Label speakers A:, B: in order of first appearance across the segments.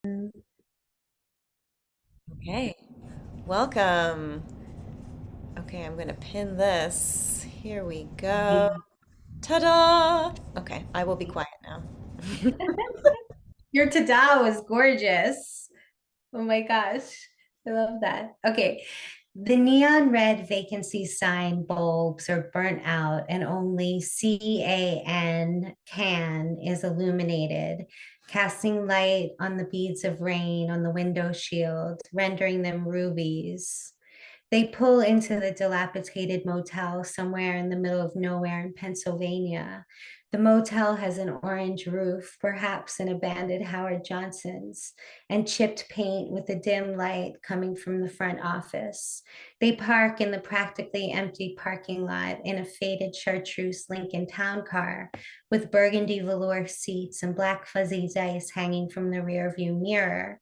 A: Okay, welcome. Okay, I'm gonna pin this. Here we go. Ta-da! Okay, I will be quiet now.
B: Your Tada was gorgeous. Oh my gosh. I love that. Okay. The neon red vacancy sign bulbs are burnt out and only can is illuminated, casting light on the beads of rain on the window shield, rendering them rubies. They pull into the dilapidated motel somewhere in the middle of nowhere in Pennsylvania. The motel has an orange roof, perhaps an abandoned Howard Johnson's, and chipped paint with a dim light coming from the front office. They park in the practically empty parking lot in a faded chartreuse Lincoln town car with burgundy velour seats and black fuzzy dice hanging from the rearview mirror.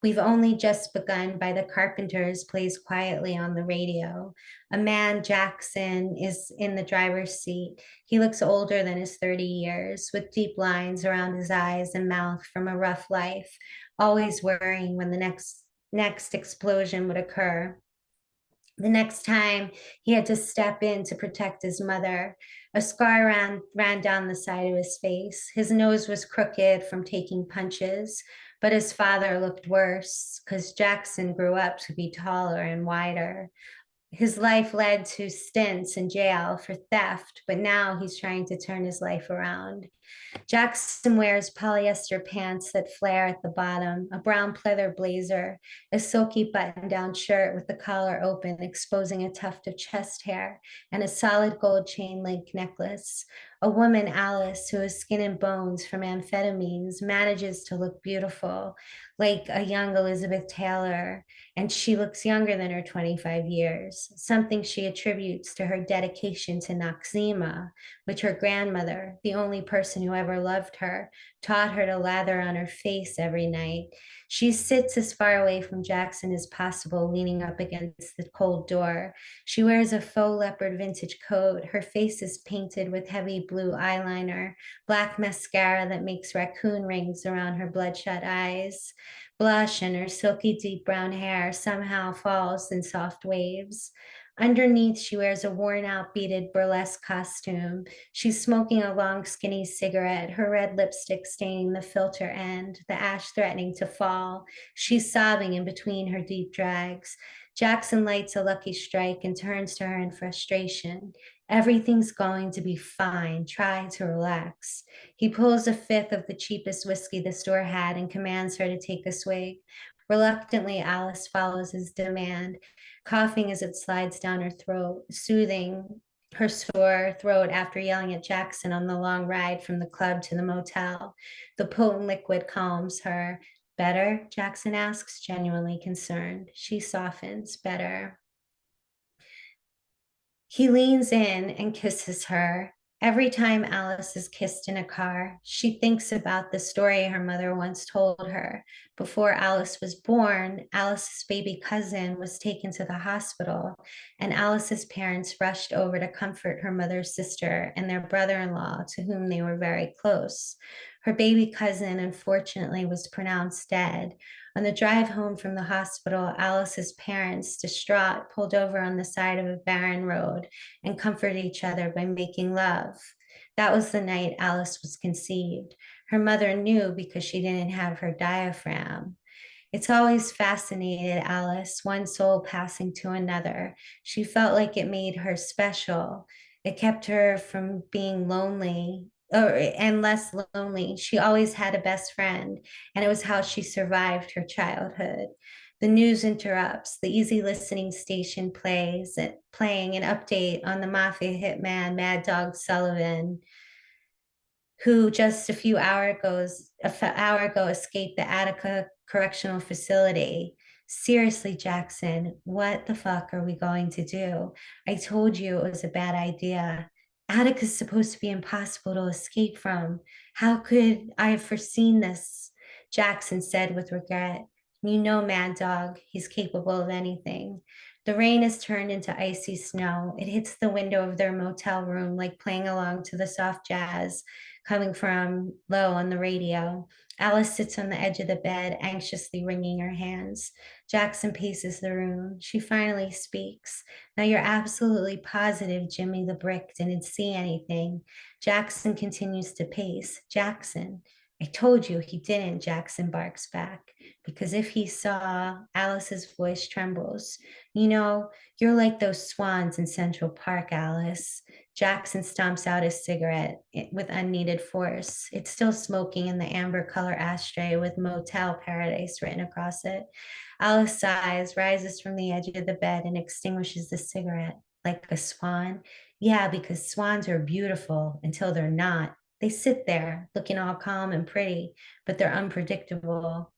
B: We've only just begun by the Carpenters plays quietly on the radio. A man, Jackson, is in the driver's seat. He looks older than his 30 years, with deep lines around his eyes and mouth from a rough life, always worrying when the next explosion would occur. The next time he had to step in to protect his mother, a scar ran down the side of his face. His nose was crooked from taking punches, but his father looked worse because Jackson grew up to be taller and wider. His life led to stints in jail for theft, but now he's trying to turn his life around. Jackson wears polyester pants that flare at the bottom, a brown pleather blazer, a silky button down shirt with the collar open, exposing a tuft of chest hair, and a solid gold chain link necklace. A woman, Alice, who is skin and bones from amphetamines, manages to look beautiful, like a young Elizabeth Taylor, and she looks younger than her 25 years, something she attributes to her dedication to Noxzema, which her grandmother, the only person who ever loved her, taught her to lather on her face every night. She sits as far away from Jackson as possible, leaning up against the cold door. She wears a faux leopard vintage coat. Her face is painted with heavy blue eyeliner, black mascara that makes raccoon rings around her bloodshot eyes. Blush and her silky deep brown hair somehow falls in soft waves. Underneath, she wears a worn out beaded burlesque costume. She's smoking a long, skinny cigarette, her red lipstick staining the filter end, the ash threatening to fall. She's sobbing in between her deep drags. Jackson lights a lucky strike and turns to her in frustration. Everything's going to be fine. Try to relax. He pulls a fifth of the cheapest whiskey the store had and commands her to take a swig. Reluctantly, Alice follows his demand, coughing as it slides down her throat, soothing her sore throat after yelling at Jackson on the long ride from the club to the motel. The potent liquid calms her. Better? Jackson asks, genuinely concerned. She softens. Better. He leans in and kisses her. Every time Alice is kissed in a car, she thinks about the story her mother once told her. Before Alice was born, Alice's baby cousin was taken to the hospital, and Alice's parents rushed over to comfort her mother's sister and their brother in law, to whom they were very close. Her baby cousin, unfortunately, was pronounced dead. On the drive home from the hospital, Alice's parents, distraught, pulled over on the side of a barren road and comforted each other by making love. That was the night Alice was conceived. Her mother knew because she didn't have her diaphragm. It's always fascinated Alice, one soul passing to another. She felt like it made her special. It kept her from being lonely and less lonely. She always had a best friend, and it was how she survived her childhood. The news interrupts. The easy listening station playing an update on the mafia hitman Mad Dog Sullivan, who just hour ago escaped the Attica Correctional Facility. Seriously, Jackson, what the fuck are we going to do? I told you it was a bad idea. Attica's supposed to be impossible to escape from. How could I have foreseen this? Jackson said with regret. You know, Mad Dog, he's capable of anything. The rain has turned into icy snow. It hits the window of their motel room like playing along to the soft jazz coming from low on the radio. Alice sits on the edge of the bed, anxiously wringing her hands. Jackson paces the room. She finally speaks. Now you're absolutely positive Jimmy the Brick didn't see anything. Jackson continues to pace. Jackson, I told you he didn't, Jackson barks back. Because if he saw, Alice's voice trembles. You know, you're like those swans in Central Park, Alice. Jackson stomps out his cigarette with unneeded force. It's still smoking in the amber color ashtray with Motel Paradise written across it. Alice sighs, rises from the edge of the bed, and extinguishes the cigarette like a swan. Yeah, because swans are beautiful until they're not. They sit there looking all calm and pretty, but they're unpredictable.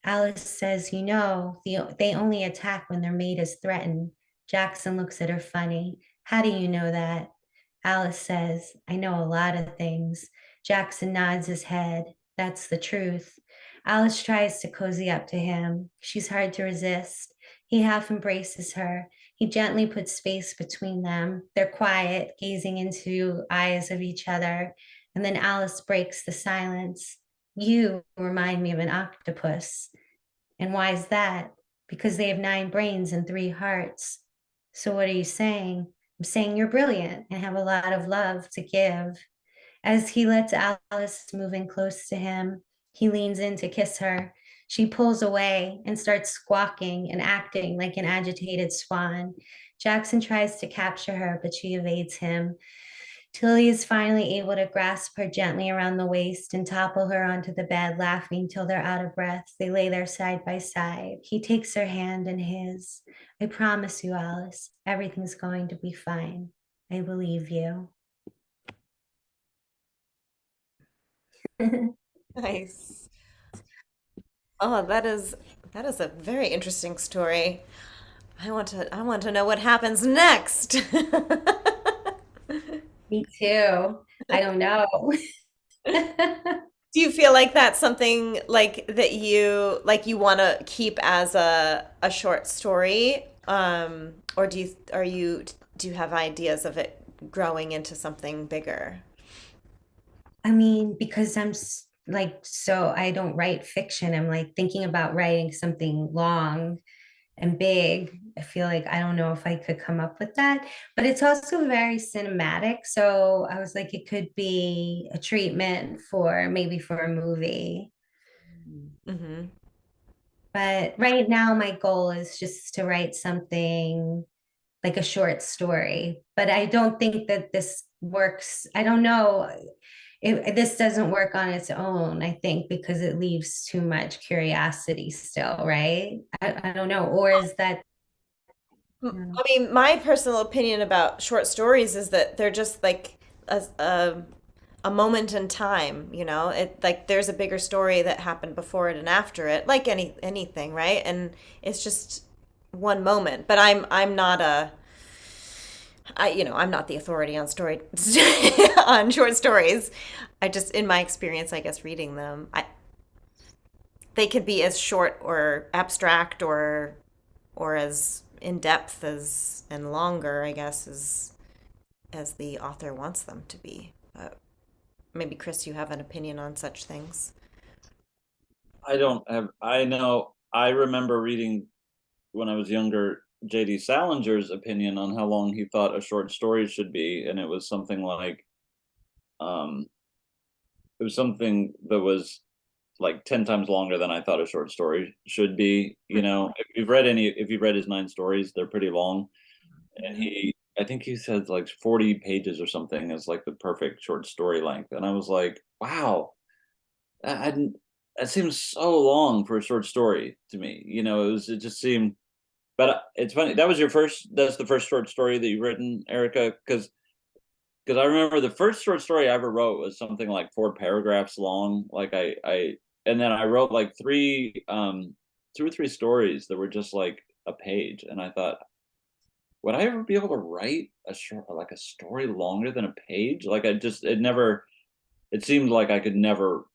B: Alice says, you know, they only attack when their mate is threatened. Jackson looks at her funny. How do you know that? Alice says, I know a lot of things. Jackson nods his head. That's the truth. Alice tries to cozy up to him. She's hard to resist. He half embraces her. He gently puts space between them. They're quiet, gazing into eyes of each other. And then Alice breaks the silence. You remind me of an octopus. And why is that? Because they have 9 brains and 3 hearts. So what are you saying? I'm saying you're brilliant and have a lot of love to give. As he lets Alice move in close to him, he leans in to kiss her. She pulls away and starts squawking and acting like an agitated swan. Jackson tries to capture her, but she evades him. Tilly is finally able to grasp her gently around the waist and topple her onto the bed, laughing till they're out of breath. They lay there side by side. He takes her hand in his. I promise you, Alice, everything's going to be fine. I believe you.
A: Nice. Oh, that is a very interesting story. I want to know what happens next.
B: Me too. I don't know.
A: Do you feel like that's something like that you want to keep as a short story? Or do you have ideas of it growing into something bigger?
B: I mean, because like, so I don't write fiction. I'm like thinking about writing something long and big. I feel like I don't know if I could come up with that, but it's also very cinematic. So I was like, it could be a treatment for maybe for a movie.
A: Hmm.
B: But right now, my goal is just to write something like a short story. But I don't think that this works. I don't know. This doesn't work on its own, I think, because it leaves too much curiosity still, right? I don't know. Or is that,
A: I mean, my personal opinion about short stories is that they're just like a moment in time, you know? It like there's a bigger story that happened before it and after it, like anything, right? And it's just one moment. But I'm not I'm not the authority on story on short stories. I just in my experience, I guess reading them, they could be as short or abstract or as in depth as and longer, I guess, as the author wants them to be. But maybe Chris, you have an opinion on such things.
C: I don't have, I know, I remember reading when I was younger, J.D. Salinger's opinion on how long he thought a short story should be. And it was something like, um, it was something that was like 10 times longer than I thought a short story should be. You know, if you've read his 9 stories, they're pretty long. And I think he said like 40 pages or something is like the perfect short story length. And I was like, wow, that, I, that seems so long for a short story to me. You know, it just seemed, but it's funny. That's the first short story that you've written, Erica, because I remember the first short story I ever wrote was something like 4 paragraphs long. Like and then I wrote like 2 or 3 stories that were just like a page. And I thought, would I ever be able to write a story longer than a page? Like it seemed like I could never,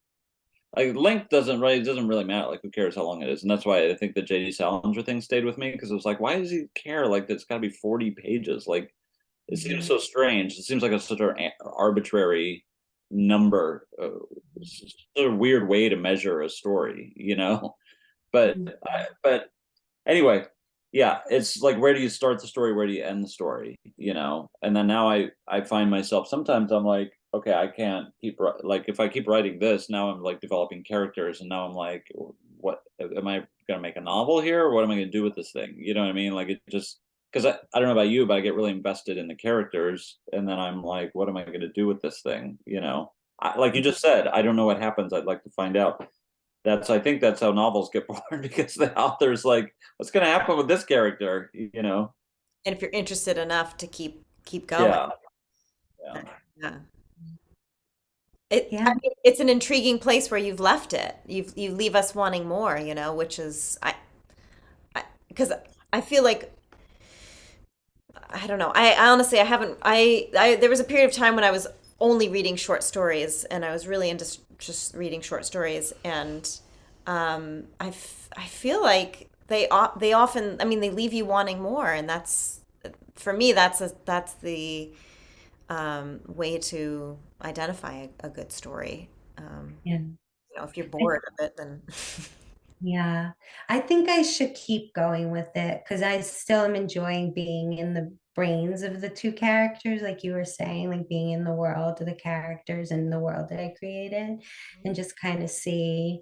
C: like length doesn't really matter. Like who cares how long it is? And that's why I think the JD Salinger thing stayed with me because it was like, why does he care? Like it's got to be 40 pages. Like it seems
B: Mhm.
C: so strange. It seems like such an arbitrary. number. It's a weird way to measure a story, you know. But
B: Mhm.
C: but anyway, yeah, it's like, where do you start the story? Where do you end the story? You know? And then now I find myself sometimes I'm like, okay, I can't keep like, if I keep writing this, now I'm like developing characters, and now I'm like, what am I gonna make a novel here? Or what am I gonna do with this thing? You know what I mean? Like, it just because I don't know about you, but I get really invested in the characters, and then I'm like, what am I gonna do with this thing? You know? Like you just said, I don't know what happens. I'd like to find out. I think that's how novels get born, because the author's like, what's going to happen with this character, you know?
A: And if you're interested enough to keep going.
C: Yeah, yeah.
A: Yeah. I
B: Yeah.
A: mean, it's an intriguing place where you've left it. You leave us wanting more, which is because I feel like I don't know. I honestly I haven't I there was a period of time when I was only reading short stories, and I was really into just reading short stories, and I feel like they often, I mean, they leave you wanting more, and that's, for me, that's the way to identify a good story. Um,
B: Yeah.
A: if you're bored of it, then
B: Yeah, I think I should keep going with it because I still am enjoying being in the brains of the two characters, like you were saying, like being in the world of the characters and the world that I created, and just kind of see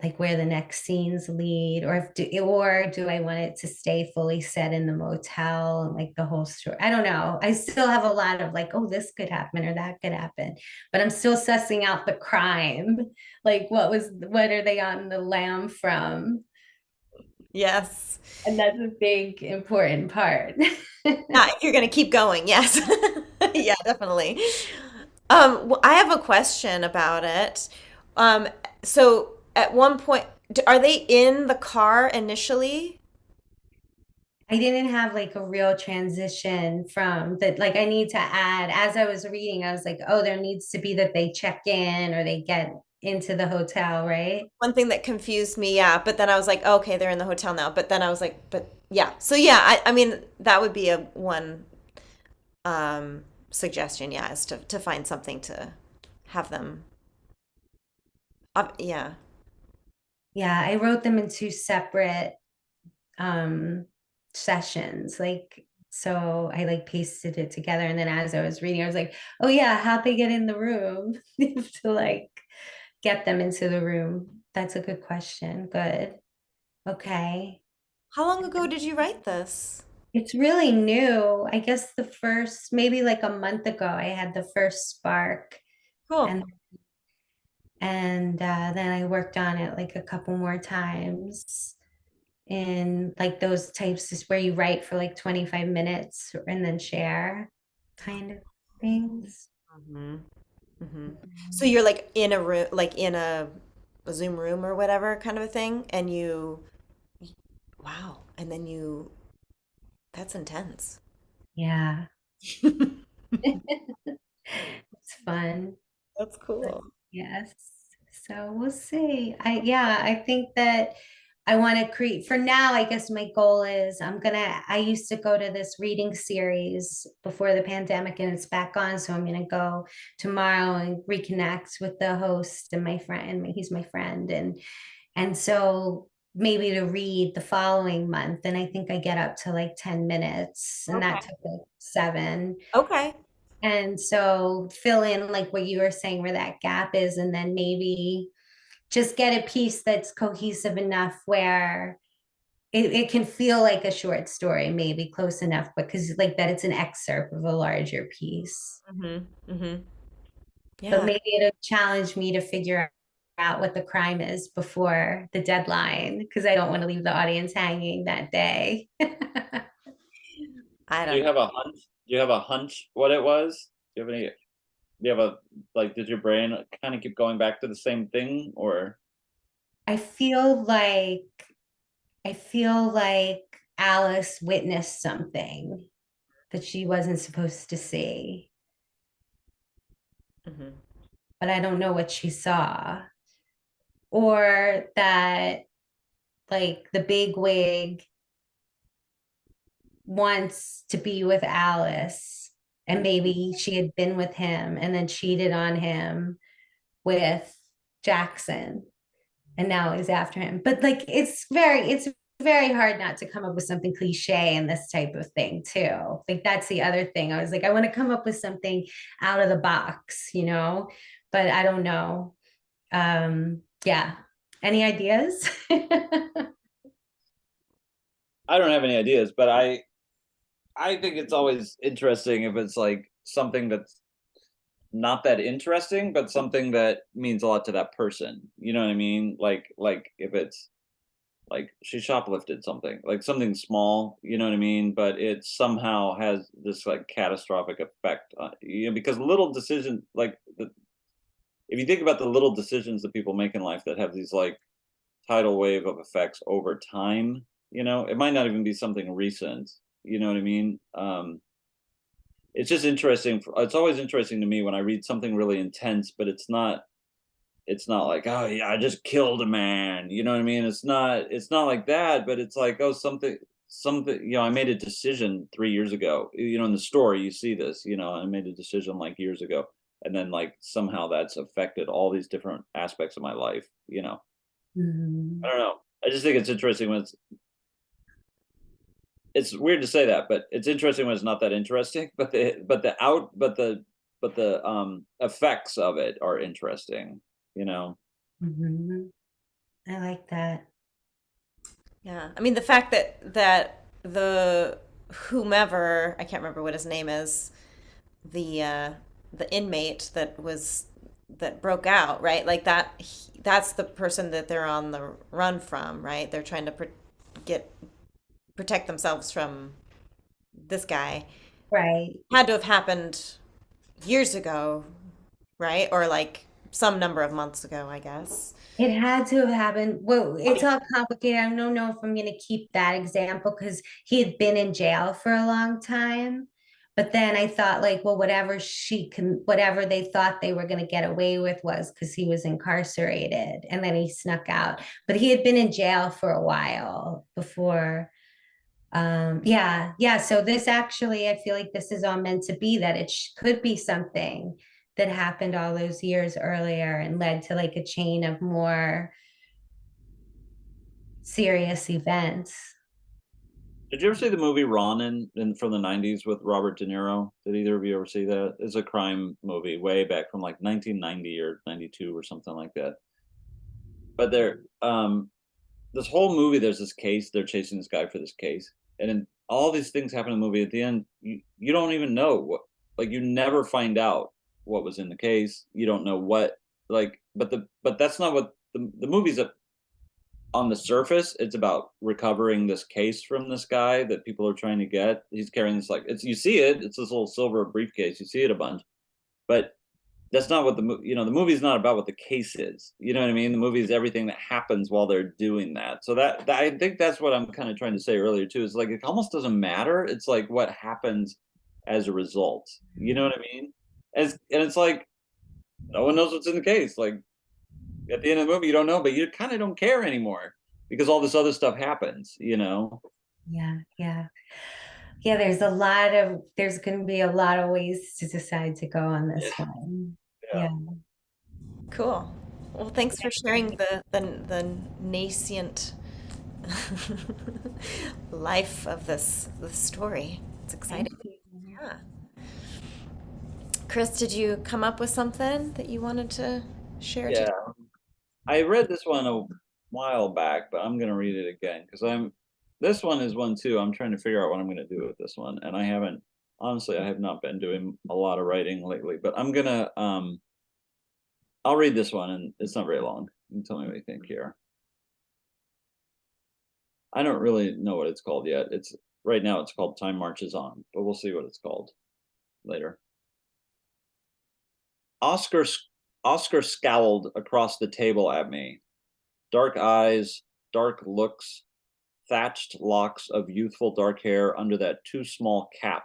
B: like where the next scenes lead, or or do I want it to stay fully set in the motel and like the whole story. I don't know. I still have a lot of like, oh, this could happen or that could happen, but I'm still sussing out the crime. Like, what are they on the lam from?
A: yes.
B: And that's a big important part.
A: Yeah, if you're gonna keep going, yes. Yeah, definitely. Well, I have a question about it. Um, so at one point, are they in the car initially?
B: I didn't have like a real transition from that. Like, I need to add, as I was reading, I was like, oh, there needs to be that they check in or they get into the hotel, right?
A: One thing that confused me, yeah, but then I was like, okay, they're in the hotel now. But then I was like, but yeah. So yeah, I mean, that would be a one um suggestion, yeah, is to find something to have them. Yeah.
B: Yeah, I wrote them in two separate um sessions. Like, so I like pasted it together. And then as I was reading, I was like, oh yeah, how'd they get in the room? You have to like get them into the room. That's a good question. Good. Okay.
A: How long ago did you write this?
B: It's really new. I guess the first, maybe like a month ago, I had the first spark,
A: Cool.
B: and then I worked on it like a couple more times in like those types is where you write for like 25 minutes and then share kind of things.
A: Hmm. Hmm. So you're like in a room, like in a Zoom room or whatever kind of a thing, and wow, and then that's intense.
B: Yeah. It's fun.
A: That's cool.
B: Yes. So we'll see. I think that I want to create for now. I guess my goal is I used to go to this reading series before the pandemic and it's back on. So I'm gonna go tomorrow and reconnect with the host and my friend. He's my friend. And so maybe to read the following month. And I think I get up to like 10 minutes. And
A: Okay.
B: that took like 7.
A: Okay.
B: And so fill in like what you were saying where that gap is, and then maybe just get a piece that's cohesive enough where it can feel like a short story, maybe close enough, because like that it's an excerpt of a larger piece.
A: Hmm. Hmm.
B: But
A: Yeah.
B: maybe it'll challenge me to figure out what the crime is before the deadline, because I don't want to leave the audience hanging that day.
A: I
C: Do
A: don't
C: you
A: know.
C: have a hunch? Do you have a hunch what it was? Do you have any? Do you have a, like? Did your brain kind of keep going back to the same thing, or?
B: I feel like I feel like Alice witnessed something that she wasn't supposed to see,
A: Hmm.
B: but I don't know what she saw. Or that like the big wig wants to be with Alice and maybe she had been with him and then cheated on him with Jackson, and now is after him. But like it's very hard not to come up with something cliche in this type of thing too. Like that's the other thing. I was like, I want to come up with something out of the box, you know, but I don't know. Yeah. Any ideas?
C: I don't have any ideas, but I think it's always interesting if it's like something that's not that interesting, but something that means a lot to that person. You know what I mean? Like if it's like she shoplifted something, like something small, you know what I mean? But it somehow has this like catastrophic effect on, you know, because little decisions like if you think about the little decisions that people make in life that have these like tidal wave of effects over time, you know, it might not even be something recent, you know what I mean? It's just interesting. It's always interesting to me when I read something really intense, but it's not like, oh yeah, I just killed a man. You know what I mean? It's not like that, but it's like, oh, something, you know, I made a decision 3 years ago. You know, in the story you see this, you know, I made a decision like years ago. And then like somehow that's affected all these different aspects of my life, you know. I
B: Mhm.
C: don't know. I just think it's interesting when it's weird to say that, but it's interesting when it's not that interesting. But the effects of it are interesting, you know.
B: Mhm. I like that.
A: Yeah. I mean, the fact that the whomever, I can't remember what his name is, the uh the inmate that broke out, right? Like that's the person that they're on the run from, right? They're trying to get protect themselves from this guy.
B: Right.
A: Had to have happened years ago, right? Or like some number of months ago, I guess.
B: It had to have happened. Well, it's all complicated. I don't know if I'm going to keep that example because he had been in jail for a long time. But then I thought, like, well, whatever they thought they were going to get away with was because he was incarcerated and then he snuck out. But he had been in jail for a while before. Yeah, yeah. So this actually, I feel like this is all meant to be that it could be something that happened all those years earlier and led to like a chain of more serious events.
C: Did you ever see the movie Ronin from the '90s with Robert De Niro? Did either of you ever see that? It's a crime movie way back from like 1990 or '92 or something like that. But this whole movie, there's this case. They're chasing this guy for this case, and then all these things happen in the movie. At the end, you don't even know what, like you never find out what was in the case. You don't know what, like, but that's not what the movie's on the surface. It's about recovering this case from this guy that people are trying to get. He's carrying this like it's you see it. It's this little silver briefcase. You see it a bunch, but that's not what the movie's not about what the case is. You know what I mean? The movie is everything that happens while they're doing that. So that I think that's what I'm kind of trying to say earlier too. Is like it almost doesn't matter. It's like what happens as a result. You know what I mean? And it's like no one knows what's in the case. Like at the end of the movie, you don't know, but you kind of don't care anymore because all this other stuff happens. You know?
B: Yeah, yeah. Yeah, there's going to be a lot of ways to decide to go on this one.
C: Yeah.
B: Yeah.
A: Cool. Well, thanks for sharing the nascent life of this story. It's
B: Thank
A: exciting.
B: you.
A: Yeah. Chris, did you come up with something that you wanted to share
C: Yeah.
A: today?
C: I read this one a while back, but I'm gonna read it again because this one is one too. I'm trying to figure out what I'm gonna do with this one, and I haven't honestly. I have not been doing a lot of writing lately, but I'm gonna I'll read this one, and it's not very long. You can tell me what you think here. I don't really know what it's called yet. It's right now. It's called Time Marches On, but we'll see what it's called later. Oscar Oscar scowled across the table at me. Dark eyes, dark looks, thatched locks of youthful dark hair under that too small cap,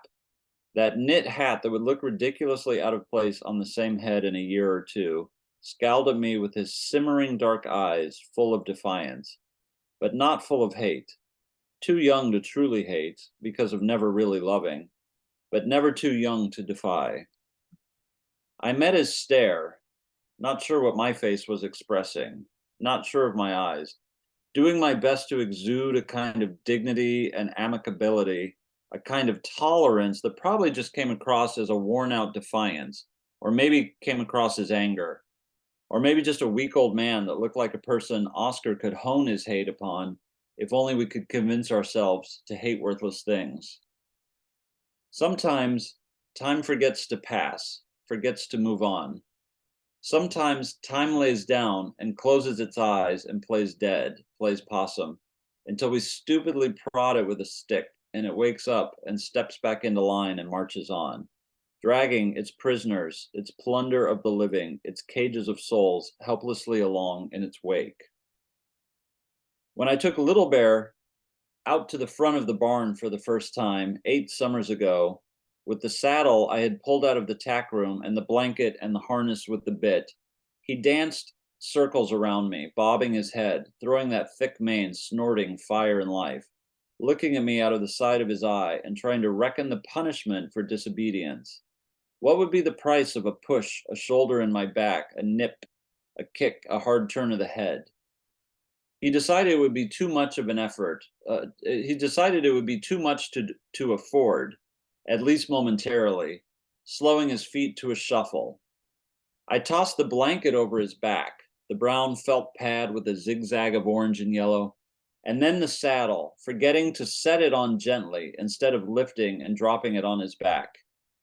C: that knit hat that would look ridiculously out of place on the same head in a year or two, scowled at me with his simmering dark eyes full of defiance, but not full of hate. Too young to truly hate because of never really loving, but never too young to defy. I met his stare, not sure what my face was expressing, not sure of my eyes, doing my best to exude a kind of dignity and amicability, a kind of tolerance that probably just came across as a worn out defiance, or maybe came across as anger, or maybe just a weak old man that looked like a person Oscar could hone his hate upon if only we could convince ourselves to hate worthless things. Sometimes time forgets to pass, forgets to move on. Sometimes time lays down and closes its eyes and plays dead, plays possum, until we stupidly prod it with a stick and it wakes up and steps back into line and marches on, dragging its prisoners, its plunder of the living, its cages of souls helplessly along in its wake. When I took Little Bear out to the front of the barn for the first time 8 summers ago, with the saddle I had pulled out of the tack room and the blanket and the harness with the bit, he danced circles around me, bobbing his head, throwing that thick mane, snorting fire and life, looking at me out of the side of his eye and trying to reckon the punishment for disobedience. What would be the price of a push, a shoulder in my back, a nip, a kick, a hard turn of the head? He decided it would be too much of an effort. He decided it would be too much to afford, at least momentarily, slowing his feet to a shuffle. I tossed the blanket over his back, the brown felt pad with a zigzag of orange and yellow, and then the saddle, forgetting to set it on gently instead of lifting and dropping it on his back,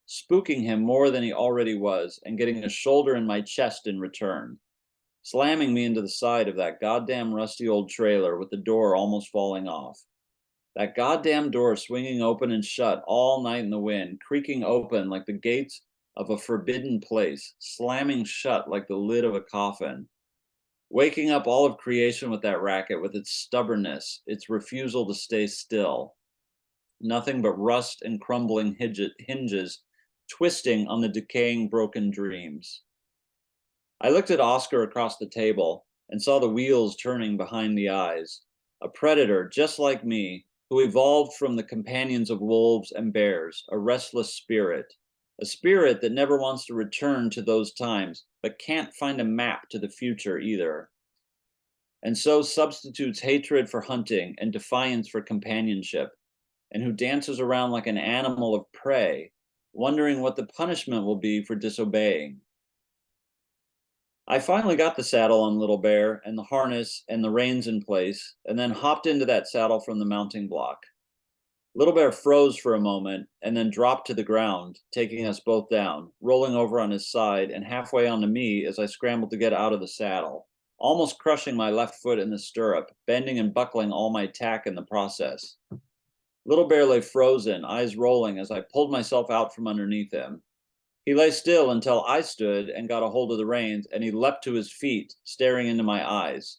C: spooking him more than he already was, and getting a shoulder in my chest in return, slamming me into the side of that goddamn rusty old trailer with the door almost falling off. That goddamn door swinging open and shut all night in the wind, creaking open like the gates of a forbidden place, slamming shut like the lid of a coffin. Waking up all of creation with that racket, with its stubbornness, its refusal to stay still. Nothing but rust and crumbling hinges twisting on the decaying broken dreams. I looked at Oscar across the table and saw the wheels turning behind the eyes. A predator just like me, who evolved from the companions of wolves and bears, a restless spirit. A spirit that never wants to return to those times, but can't find a map to the future either. And so substitutes hatred for hunting and defiance for companionship, and who dances around like an animal of prey, wondering what the punishment will be for disobeying. I finally got the saddle on Little Bear and the harness and the reins in place, and then hopped into that saddle from the mounting block. Little Bear froze for a moment and then dropped to the ground, taking us both down, rolling over on his side and halfway onto me as I scrambled to get out of the saddle, almost crushing my left foot in the stirrup, bending and buckling all my tack in the process. Little Bear lay frozen, eyes rolling as I pulled myself out from underneath him. He lay still until I stood and got a hold of the reins, and he leapt to his feet, staring into my eyes.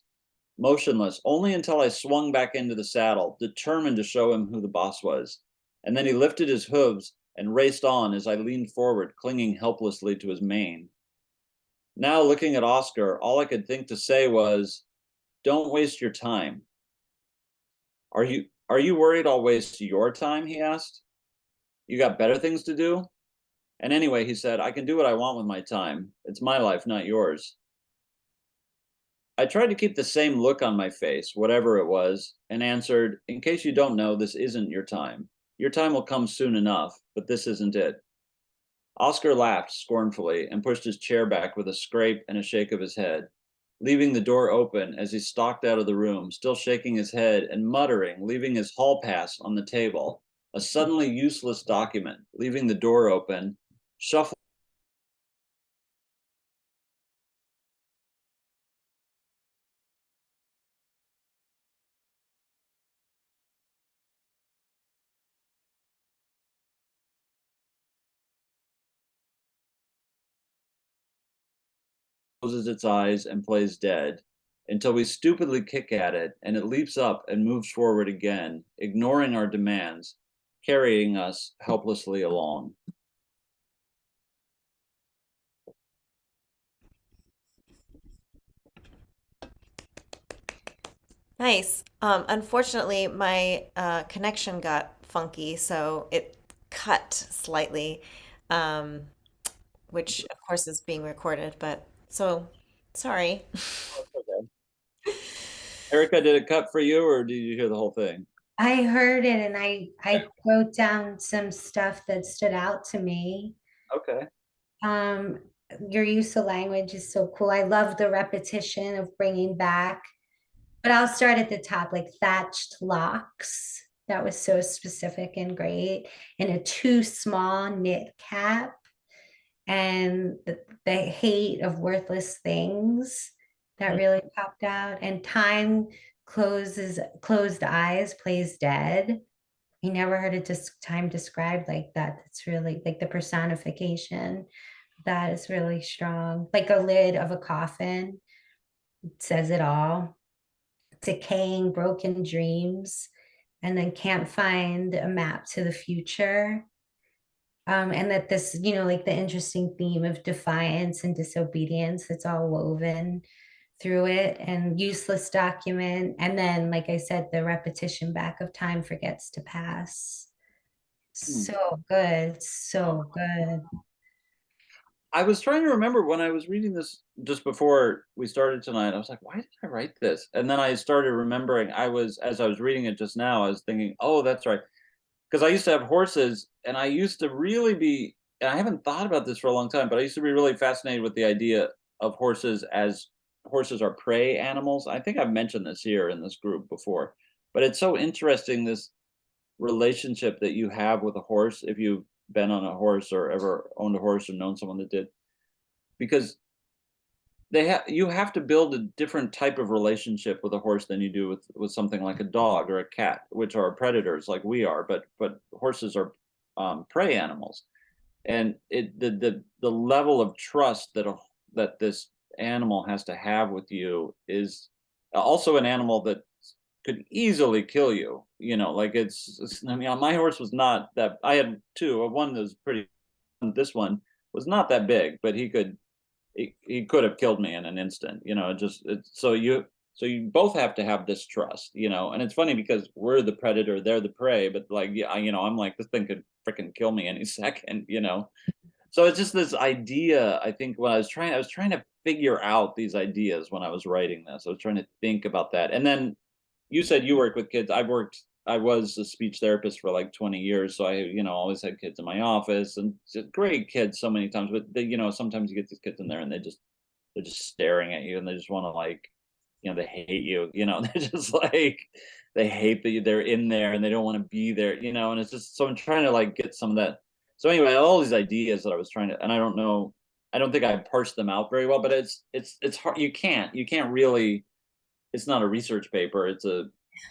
C: Motionless, only until I swung back into the saddle, determined to show him who the boss was. And then he lifted his hooves and raced on as I leaned forward, clinging helplessly to his mane. Now, looking at Oscar, all I could think to say was, "Don't waste your time." Are you worried I'll waste your time?" he asked. "You got better things to do?" And anyway, he said, "I can do what I want with my time. It's my life, not yours." I tried to keep the same look on my face, whatever it was, and answered, "In case you don't know, this isn't your time. Your time will come soon enough, but this isn't it." Oscar laughed scornfully and pushed his chair back with a scrape and a shake of his head, leaving the door open as he stalked out of the room, still shaking his head and muttering, leaving his hall pass on the table, a suddenly useless document, leaving the door open, shuffled closes its eyes and plays dead, until we stupidly kick at it and it leaps up and moves forward again, ignoring our demands, carrying us helplessly along.
A: Nice. Unfortunately, my connection got funky, so it cut slightly, um, which of course is being recorded, but so sorry.
C: Okay. Erica, did it cut for you, or did you hear the whole thing?
B: I heard it and I
C: Okay.
B: wrote down some stuff that stood out to me.
C: Okay.
B: Um, your use of language is so cool. I love the repetition of bringing back, but I'll start at the top, like thatched locks. That was so specific and great. And a too small knit cap and the hate of worthless things that really popped out. And time closed eyes plays dead. You never heard it just time described like that. It's really like the personification. That is really strong. Like a lid of a coffin. It says it all. Decaying, broken dreams, and then can't find a map to the future. And that this, like the interesting theme of defiance and disobedience, it's all woven through it, and useless document. And then, like I said, the repetition back of time forgets to pass.
C: Hmm.
B: So good, so good.
C: I was trying to remember when I was reading this just before we started tonight. I was like, why did I write this? And then I started remembering as I was reading it just now, I was thinking, oh, that's right. Because I used to have horses and I used to really be, and I haven't thought about this for a long time, but I used to be really fascinated with the idea of horses as horses are prey animals. I think I've mentioned this here in this group before, but it's so interesting, this relationship that you have with a horse if you've been on a horse or ever owned a horse or known someone that did, because you have to build a different type of relationship with a horse than you do with something like a dog or a cat, which are predators like we are, but horses are prey animals, and the level of trust that this animal has to have with you is also an animal that could easily kill you. Like I mean, my horse was not that. I had two. One that was pretty. This one was not that big, but he could have killed me in an instant. So you both have to have this trust. And it's funny because we're the predator, they're the prey, but like, yeah, I'm like, this thing could freaking kill me any second. So it's just this idea. I think when I was trying to figure out these ideas when I was writing this. I was trying to think about that. And then you said you work with kids. I was a speech therapist for like 20 years. So I, always had kids in my office, and just great kids so many times, but sometimes you get these kids in there and they're just staring at you and they just want to, like, they hate you, they're just like, they hate that they're in there and they don't want to be there, and it's just, so I'm trying to like get some of that. So anyway, all these ideas that I was trying to, and I don't know, I don't think I parsed them out very well, but it's hard. You can't really, it's not a research paper, it's a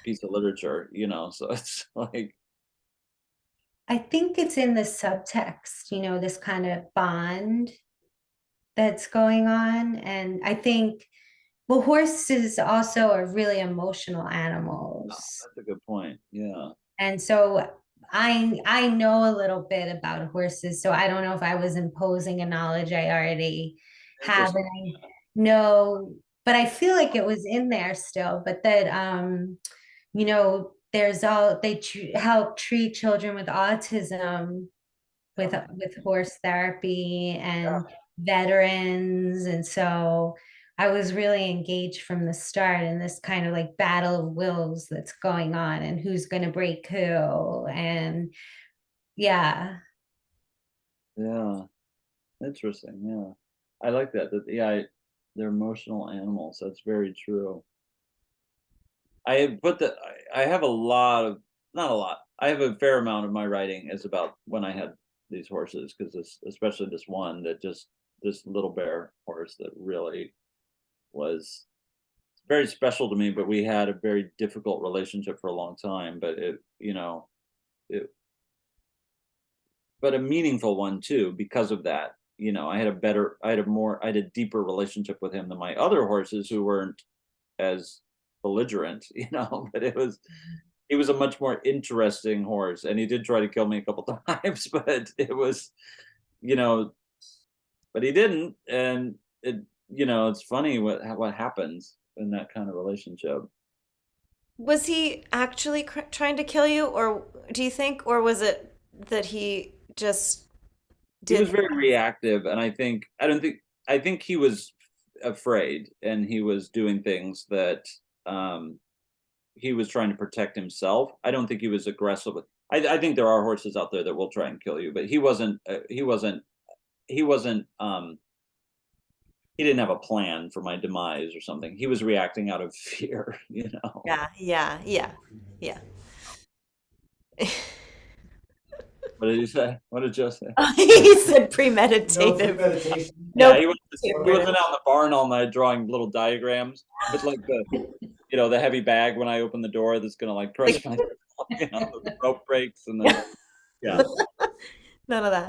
C: piece of literature, so it's like,
B: I think it's in the subtext, this kind of bond that's going on. And I think, well, horses also are really emotional animals.
C: that's a good point. Yeah.
B: And so I know a little bit about horses, so I don't know if I was imposing a knowledge I already have,
C: Interesting.
B: and I know, but I feel like it was in there still, but that there's all they help treat children with autism
C: Yeah.
B: with horse therapy
C: Yeah.
B: and veterans. And so I was really engaged from the start in this kind of like battle of wills that's going on and who's going to break who. And yeah,
C: Yeah. Interesting. Yeah. I like that. Yeah, they're emotional animals. That's very true. I have put that. I have a lot of, not a lot. I have a fair amount of my writing is about when I had these horses, because especially this one that just, this little bear horse that really was very special to me. But we had a very difficult relationship for a long time. But it, but a meaningful one too, because of that. I had a deeper relationship with him than my other horses, who weren't as belligerent, but he was a much more interesting horse, and he did try to kill me a couple times, but it was, you know, but he didn't. And it's funny what happens in that kind of relationship.
A: Was he actually trying to kill you, or do you think, or was it that he just
C: He was
A: did.
C: very reactive, and I think he was afraid, and he was doing things that he was trying to protect himself. I don't think he was aggressive. I think there are horses out there that will try and kill you, but he wasn't. He wasn't. He didn't have a plan for my demise or something. He was reacting out of fear. You know.
A: Yeah, yeah, yeah, yeah.
C: What did he say? What did Joe say?
A: He said
D: No
A: premeditative.
D: premeditation.
A: No,
C: Yeah, he wasn't out in the barn all night drawing little diagrams with like the heavy bag when I open the door that's gonna like crush my the rope breaks and then yeah.
A: none of that.